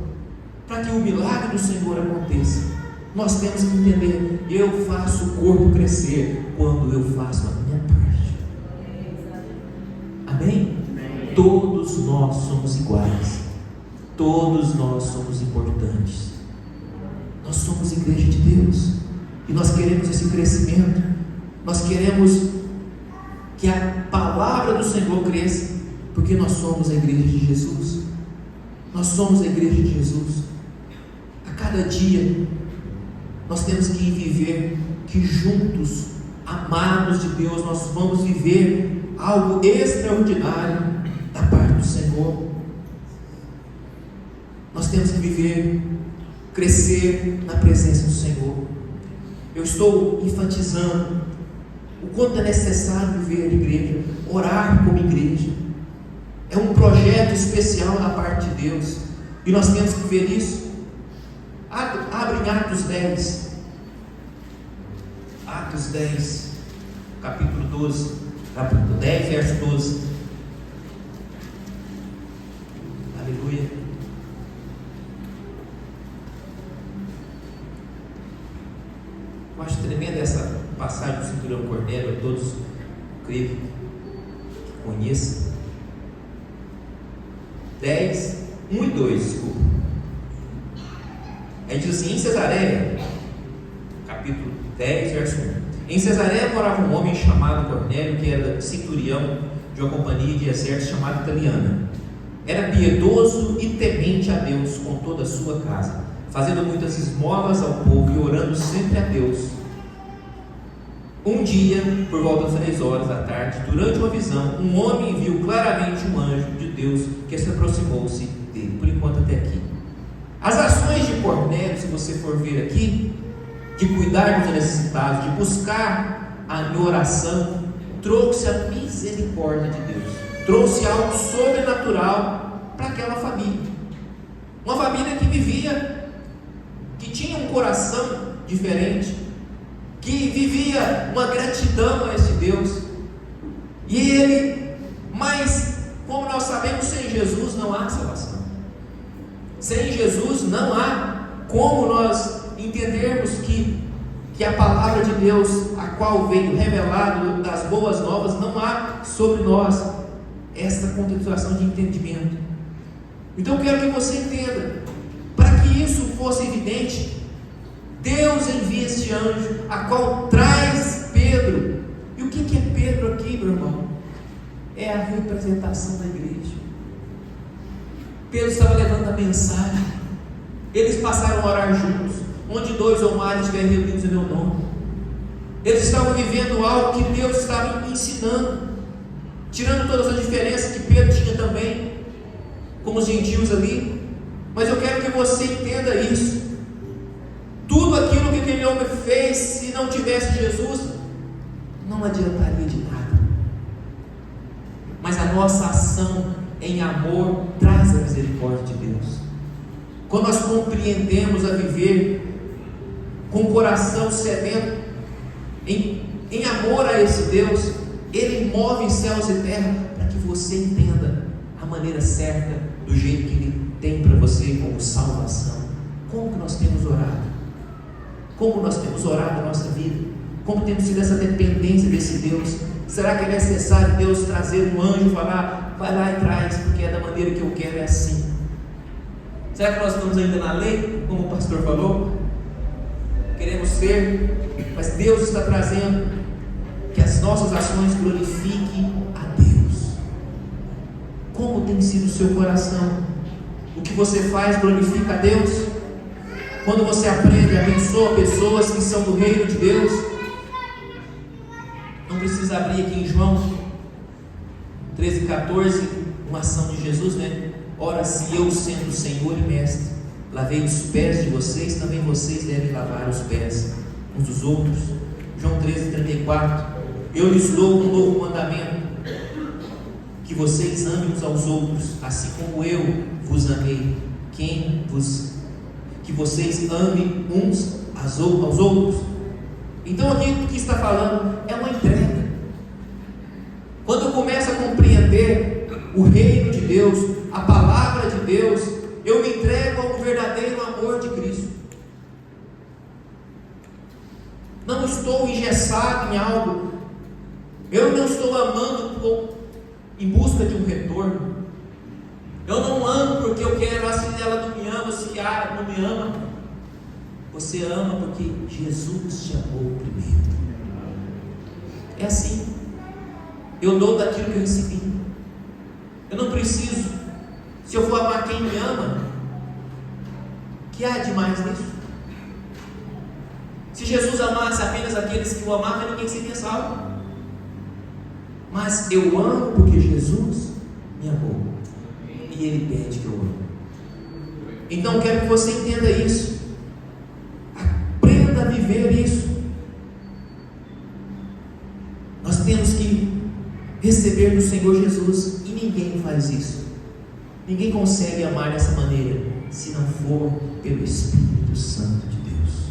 para que o milagre do Senhor aconteça. Nós temos que entender: eu faço o corpo crescer quando eu faço a minha parte. Amém? Todos nós somos iguais, todos nós somos importantes. Nós somos igreja de Deus e nós queremos esse crescimento. Nós queremos que a palavra do Senhor cresça, porque nós somos a igreja de Jesus. Nós somos a igreja de Jesus. A cada dia nós temos que viver que juntos, amados de Deus, nós vamos viver algo extraordinário da parte do Senhor. Nós temos que viver, crescer na presença do Senhor. Eu estou enfatizando o quanto é necessário viver a igreja, orar como igreja. É um projeto especial da parte de Deus, e nós temos que ver isso. Abre em Atos 10, Atos 10, capítulo 12, capítulo 10, verso 12. Aleluia. Eu acho tremenda essa passagem do centurião Cornélio, a todos creio que conheçam. 10, 1 e 2, desculpa. Aí diz assim: em Cesareia, capítulo 10, verso 1. Em Cesareia morava um homem chamado Cornélio, que era centurião de uma companhia de exército chamada Italiana. Era piedoso e temente a Deus com toda a sua casa, fazendo muitas esmolas ao povo e orando sempre a Deus. Um dia, por volta das 3 horas da tarde, durante uma visão, um homem viu claramente um anjo de Deus que se aproximou-se dele. Por enquanto até aqui. As ações de Cornélio, se você for ver aqui, de cuidar dos necessitados, de buscar a oração, trouxe a misericórdia de Deus, trouxe algo sobrenatural para aquela família. Uma família que vivia, que tinha um coração diferente, que vivia uma gratidão a esse Deus. E ele, mas como nós sabemos, sem Jesus não há salvação. Sem Jesus não há como nós entendermos que a palavra de Deus, a qual veio revelado das boas novas, não há sobre nós esta contextualização de entendimento. Então eu quero que você entenda, para que isso fosse evidente, Deus envia este anjo, a qual traz Pedro. E o que é Pedro aqui, meu irmão? É a representação da igreja. Pedro estava levando a mensagem. Eles passaram a orar juntos, onde 2 ou mais estiverem reunidos em meu nome. Eles estavam vivendo algo que Deus estava ensinando, tirando todas as diferenças que Pedro tinha também, como os gentios ali. Mas eu quero que você entenda isso. Tudo aquilo que aquele homem fez, se não tivesse Jesus, não adiantaria de nada. Mas a nossa ação em amor traz a misericórdia de Deus. Quando nós compreendemos a viver com o coração sedento em amor a esse Deus, Ele move céus e terra para que você entenda a maneira certa, do jeito que Ele tem para você como salvação. Como que nós temos orado? Como nós temos orado a nossa vida? Como temos sido essa dependência desse Deus? Será que é necessário Deus trazer um anjo e falar: vai lá e traz, porque é da maneira que eu quero, é assim? Será que nós estamos ainda na lei, como o pastor falou? Queremos ser, mas Deus está trazendo que as nossas ações glorifiquem a Deus. Como tem sido o seu coração? O que você faz glorifica a Deus? Quando você aprende, abençoa pessoas que são do reino de Deus. Não precisa abrir aqui em João 13,14, uma ação de Jesus, né? Ora, se eu, sendo Senhor e Mestre, lavei os pés de vocês, também vocês devem lavar os pés uns dos outros. João 13,34, eu lhes dou um novo mandamento, que vocês amem uns aos outros, assim como eu vos amei. que vocês amem uns aos outros. Então aqui o que está falando é uma entrega. Quando eu começo a compreender o reino de Deus, a palavra de Deus, eu me entrego ao verdadeiro amor de Cristo. Não estou engessado em algo. Eu não estou amando em busca de um retorno. Eu não amo porque eu quero, se ela não me ama, se ela não me ama. Você ama porque Jesus te amou primeiro. É assim. Eu dou daquilo que eu recebi. Eu não preciso. Se eu for amar quem me ama, que há demais nisso? Se Jesus amasse apenas aqueles que o amavam, ninguém seria salvo. Mas eu amo porque Jesus me amou. E Ele pede que eu ame. Então eu quero que você entenda isso. Aprenda a viver isso. Nós temos que receber do Senhor Jesus. E ninguém faz isso. Ninguém consegue amar dessa maneira se não for pelo Espírito Santo de Deus.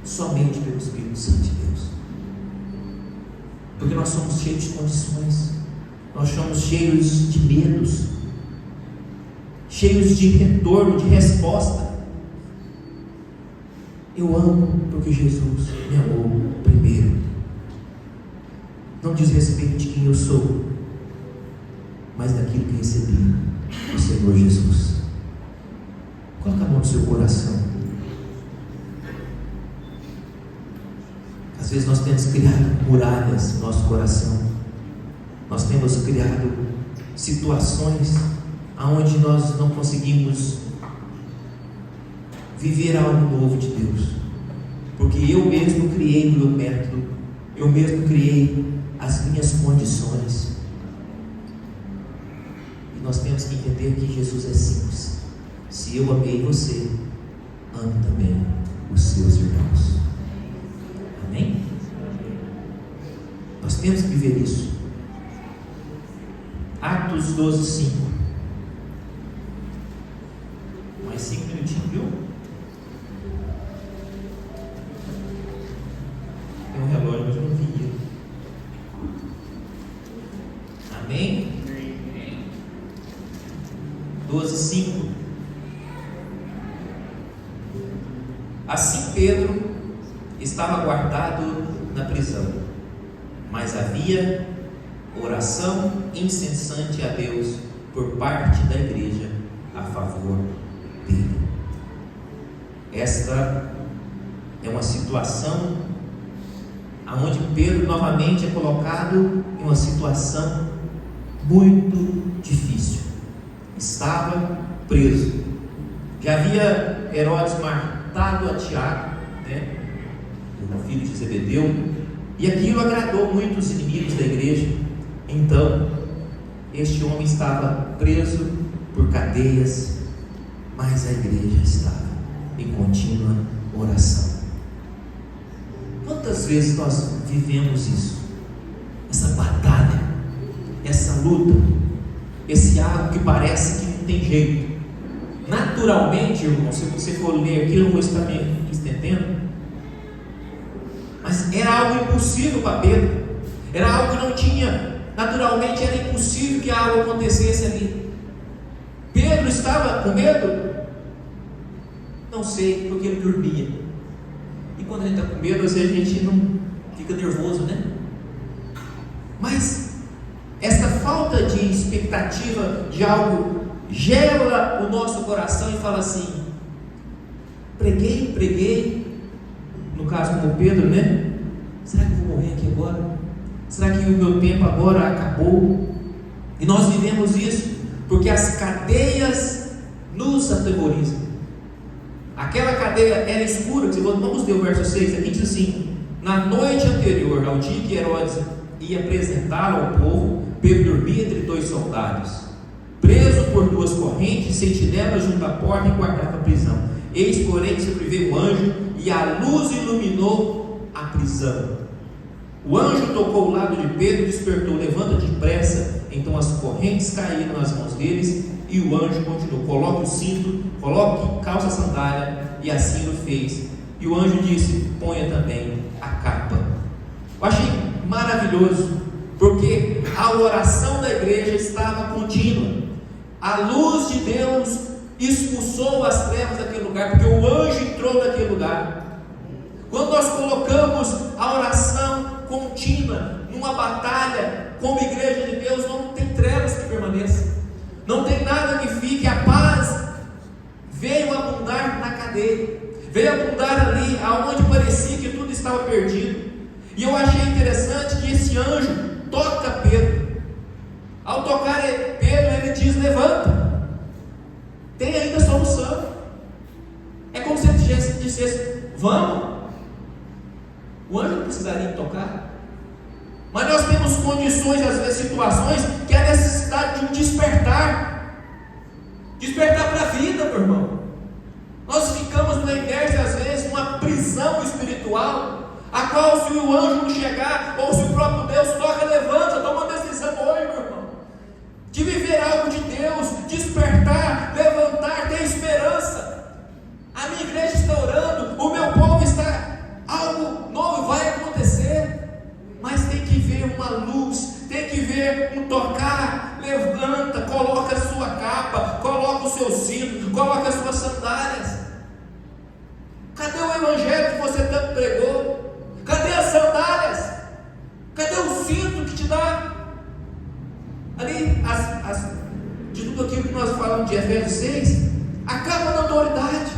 Somente pelo Espírito Santo de Deus. Porque nós somos cheios de condições. Nós somos cheios de medos, cheios de retorno, de resposta. Eu amo porque Jesus me amou primeiro. Não diz respeito de quem eu sou, mas daquilo que recebi do Senhor Jesus. Coloca a mão no seu coração. Às vezes nós temos criado muralhas no nosso coração. Nós temos criado situações onde nós não conseguimos viver algo novo de Deus, porque eu mesmo criei o meu método, eu mesmo criei as minhas condições. E nós temos que entender que Jesus é simples. Se eu amei você, ame também os seus irmãos. Amém? Nós temos que viver isso. Atos 12, 5. Mais 5 minutinhos, viu? Tem um relógio, mas eu não vi ele. Amém? 12, 5. Assim Pedro estava guardado na prisão, mas havia oração incessante a Deus por parte da igreja a favor dele. Esta é uma situação onde Pedro novamente é colocado em uma situação muito difícil. Estava preso. Já havia Herodes matado a Tiago, o filho de Zebedeu, e aquilo agradou muito os inimigos da igreja. Então, este homem estava preso por cadeias, mas a igreja estava em contínua oração. Quantas vezes nós vivemos isso? Essa batalha, essa luta, esse algo que parece que não tem jeito. Naturalmente, irmão, se você for ler aqui, eu não vou estar me estendendo, mas era algo impossível para Pedro. Era algo que não tinha. Naturalmente era impossível que algo acontecesse ali. Pedro estava com medo? Não sei, porque ele dormia. E quando a gente está com medo, às vezes a gente não fica nervoso, né? Mas essa falta de expectativa de algo gela o nosso coração e fala assim: preguei, no caso como Pedro, né? Será que eu vou morrer aqui agora? Será que o meu tempo agora acabou? E nós vivemos isso porque as cadeias nos atemorizam. Aquela cadeia era escura. Vamos ler o verso 6 aqui, diz assim: na noite anterior ao dia que Herodes ia apresentá-lo ao povo, Pedro dormia entre dois soldados, preso por duas correntes, sentinela junto à porta e guardava a prisão. Eis, porém, que sobreveio um anjo e a luz iluminou a prisão. O anjo tocou o lado de Pedro e despertou: levanta depressa. Então as correntes caíram nas mãos deles, e o anjo continuou: coloque o cinto, coloque, calça a sandália, e assim o fez. E o anjo disse: ponha também a capa. Eu achei maravilhoso, porque a oração da igreja estava contínua. A luz de Deus expulsou as trevas daquele lugar, porque o anjo entrou naquele lugar. Quando nós colocamos a oração contínua numa batalha como igreja de Deus, não tem trevas que permaneçam, não tem nada que fique. A paz veio abundar na cadeia, veio abundar ali aonde parecia que tudo estava perdido. E eu achei interessante que esse anjo toca Pedro. Ao tocar Pedro, ele diz: levanta, tem ainda solução. É como se ele dissesse: vamos. O anjo não precisaria tocar, mas nós temos condições, às vezes situações, que há necessidade de um despertar para a vida, meu irmão. Nós ficamos na inércia, às vezes, numa prisão espiritual, a qual, se o anjo não chegar, ou se o próprio Deus toca, levanta, toma uma decisão hoje, meu irmão, de viver algo de Deus, despertar, levantar, ter esperança. A minha igreja está orando, o meu povo está, algo novo vai acontecer, mas tem que ver uma luz, tem que ver um tocar. Levanta, coloca a sua capa, coloca o seu cinto, coloca as suas sandálias. Cadê o evangelho que você tanto pregou? Cadê as sandálias? Cadê o cinto que te dá ali de tudo aquilo que nós falamos de Efésios 6? A capa da autoridade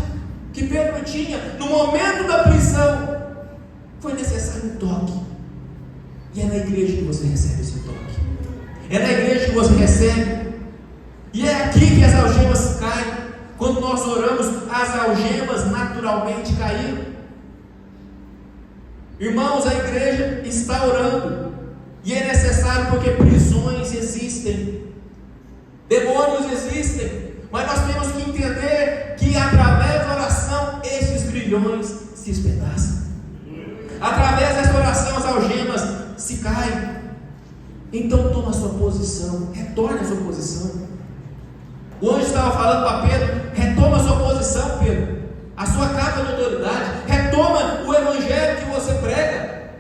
que Pedro tinha no momento da prisão. Foi necessário um toque, e é na igreja que você recebe esse toque, é na igreja que você recebe, e é aqui que as algemas caem. Quando nós oramos, as algemas naturalmente caíram. Irmãos, a igreja está orando, e é necessário, porque prisões existem, demônios existem, mas nós temos que entender que através da oração esses grilhões se espedaçam. Através dessa oração as algemas se caem. Então toma a sua posição, retorne a sua posição. O anjo estava falando para Pedro: retoma a sua posição, Pedro, a sua capa de autoridade, retoma o evangelho que você prega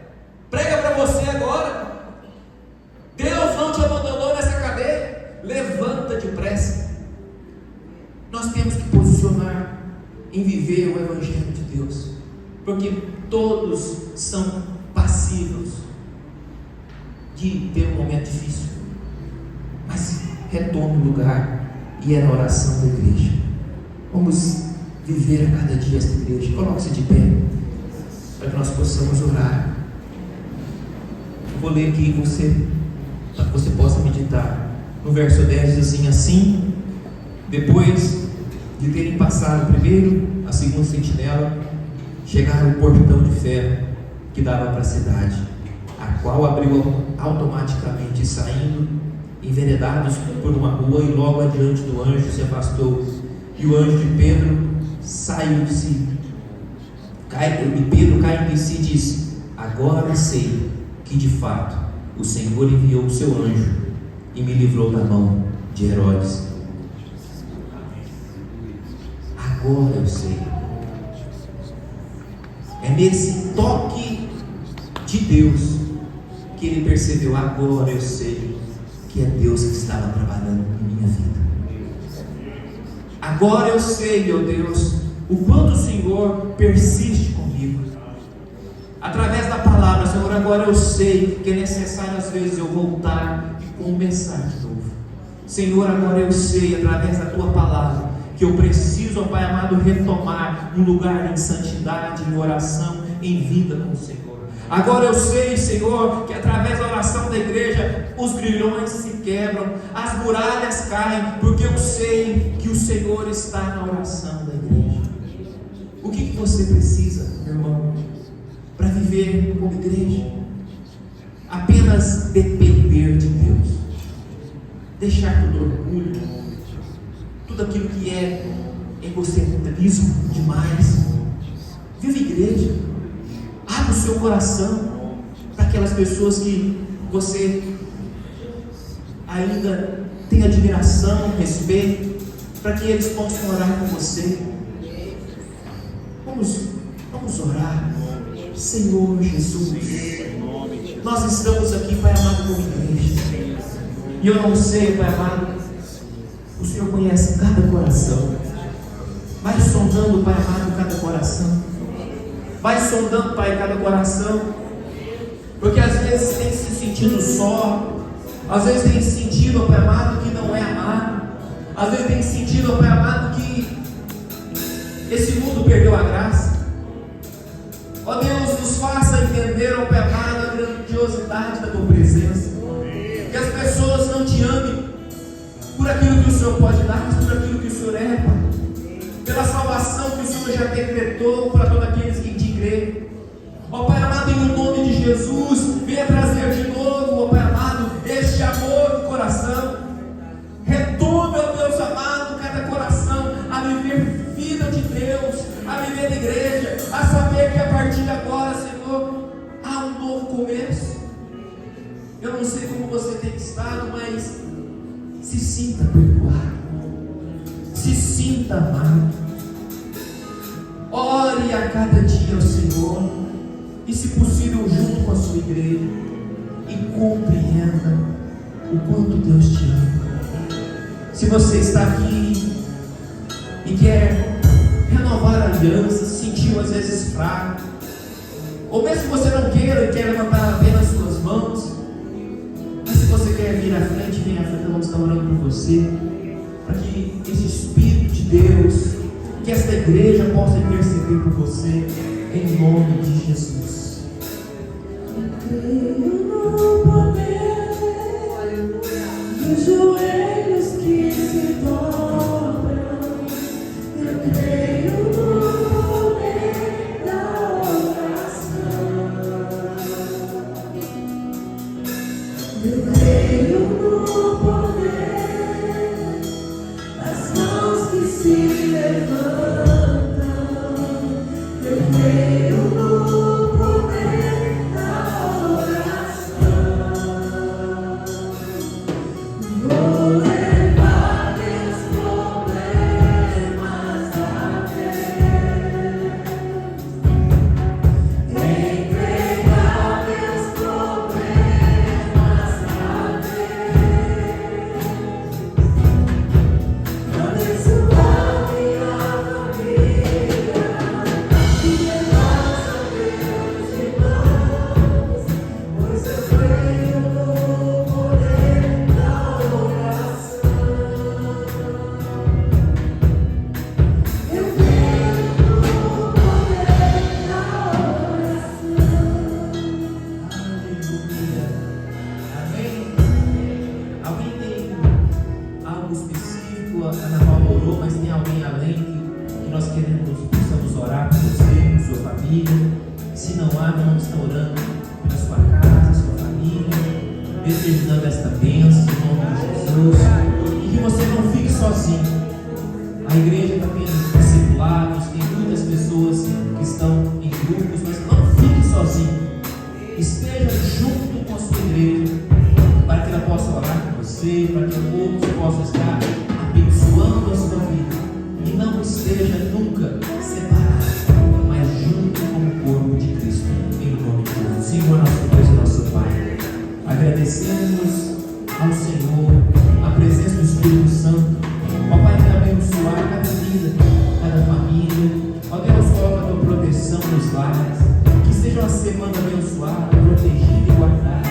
para você agora. Deus não te abandonou nessa cadeia, levanta depressa. Nós temos que posicionar em viver o evangelho de Deus, porque todos são passíveis de ter um momento difícil, mas retome o lugar, e é na oração da igreja. Vamos viver a cada dia esta igreja. Coloque-se de pé para que nós possamos orar. Eu vou ler aqui para que você possa meditar. No verso 10 diz assim: assim, depois de terem passado o primeiro, a segunda sentinela, chegaram ao portão de ferro que dava para a cidade, a qual abriu automaticamente, saindo, enveredados por uma rua, e logo adiante do anjo se afastou. E o anjo de Pedro saiu-se, e Pedro, caindo em si, disse: agora sei que de fato o Senhor enviou o seu anjo e me livrou da mão de Herodes. Agora eu sei. É nesse toque de Deus que ele percebeu: agora eu sei que é Deus que estava trabalhando em minha vida. Agora eu sei, meu Deus, o quanto o Senhor persiste comigo. Através da palavra, Senhor, agora eu sei que é necessário às vezes eu voltar e começar de novo. Senhor, agora eu sei, através da Tua palavra, que eu preciso, ó Pai amado, retomar um lugar em santidade, em oração, em vida com o Senhor. Agora eu sei, Senhor, que através da oração da igreja os grilhões se quebram, as muralhas caem, porque eu sei que o Senhor está na oração da igreja. O que você precisa, meu irmão, para viver como igreja? Apenas depender de Deus, deixar todo orgulho, tudo aquilo que é egocentrismo demais. Viva igreja, abra o seu coração para que aquelas pessoas que você ainda tem admiração, respeito, para que eles possam orar com você. Vamos orar. Senhor Jesus, nós estamos aqui, Pai amado, como igreja, e eu não sei, Pai amado, o Senhor conhece cada coração. Vai sondando, Pai amado, cada coração. Vai sondando, Pai, cada coração, porque às vezes tem se sentido só, às vezes tem sentido, Pai amado, que não é amado, às vezes tem sentido, Pai amado, que esse mundo perdeu a graça. Ó Deus, nos faça entender, ó Pai amado, a grandiosidade da Tua presença, que as pessoas não Te amem por aquilo que o Senhor pode dar, mas por aquilo que o Senhor é, Pai, pela salvação que o Senhor já decretou para todos aqueles que Te creem. Ó Pai amado, em nome de Jesus, venha trazer de novo, ó Pai amado, este amor no coração. Retome, ó Deus amado, cada coração a viver vida de Deus, a viver na igreja, a saber que a partir de agora, Senhor, há um novo começo. Eu não sei como você tem estado, mas se sinta perdoado, se sinta amado. Ore a cada dia ao Senhor, e se possível junto com a sua igreja, e compreenda o quanto Deus te ama. Se você está aqui e quer renovar a aliança, se sentiu às vezes fraco, ou mesmo que você não queira e quer levantar apenas suas mãos, mas se você quer vir à frente, vem à frente, vamos estar orando por você, para que esse Espírito de Deus, que esta igreja possa interceder por você, em nome de Jesus. Eu creio no poder dos joelhos que se dobram. Eu creio no poder da oração. Eu creio no poder das mãos que se levantam. Eu creio no poder da oração. Vou levar meus problemas à fé, entregar meus problemas a Deus, abençoar minha família e levar a meus irmãos, pois eu creio no poder da oração. Eu creio no poder da oração. Aleluia. Amém? Alguém tem algo específico? A Ana Paula orou, mas tem alguém além que nós possamos orar por você, por sua família? Se não há, vamos estar orando pela sua casa, sua família, determinando esta bênção em nome de Jesus. E que você não fique sozinho. A igreja está tendo discipulados, tem muitas pessoas que estão em grupos, mas não fique sozinho. Esteja junto com a sua igreja, para que ela possa orar com você, para que outros possam estar abençoando a sua vida. E não esteja nunca separado, mas junto com o corpo de Cristo, em nome de Jesus. Senhor, nosso Deus e nosso Pai, agradecemos ao Senhor a presença do Espírito Santo. Ó Pai, quero abençoar cada vida, cada família. Ó Deus, coloca a tua proteção nos lares. Que seja uma semana abençoada, protegida e guardada.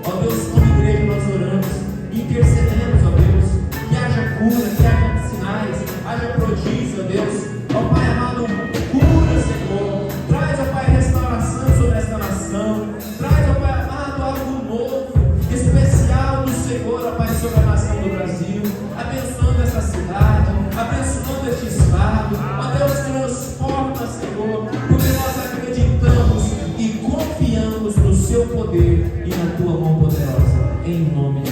Ó Deus, como igreja nós oramos, intercedemos, ó Deus, que haja cura, que haja sinais, haja prodígio, ó Deus. Ó Pai amado, cura, Senhor. Traz, ó Pai, restauração sobre esta nação. Traz, ó Pai amado, algo novo, especial do Senhor, ó Pai, sobre a nação do Brasil. Abençoando essa cidade, abençoando este estado. Ó Deus, transforma, Senhor, porque nós acreditamos e confiamos no Seu poder e na Tua mão poderosa, em nome de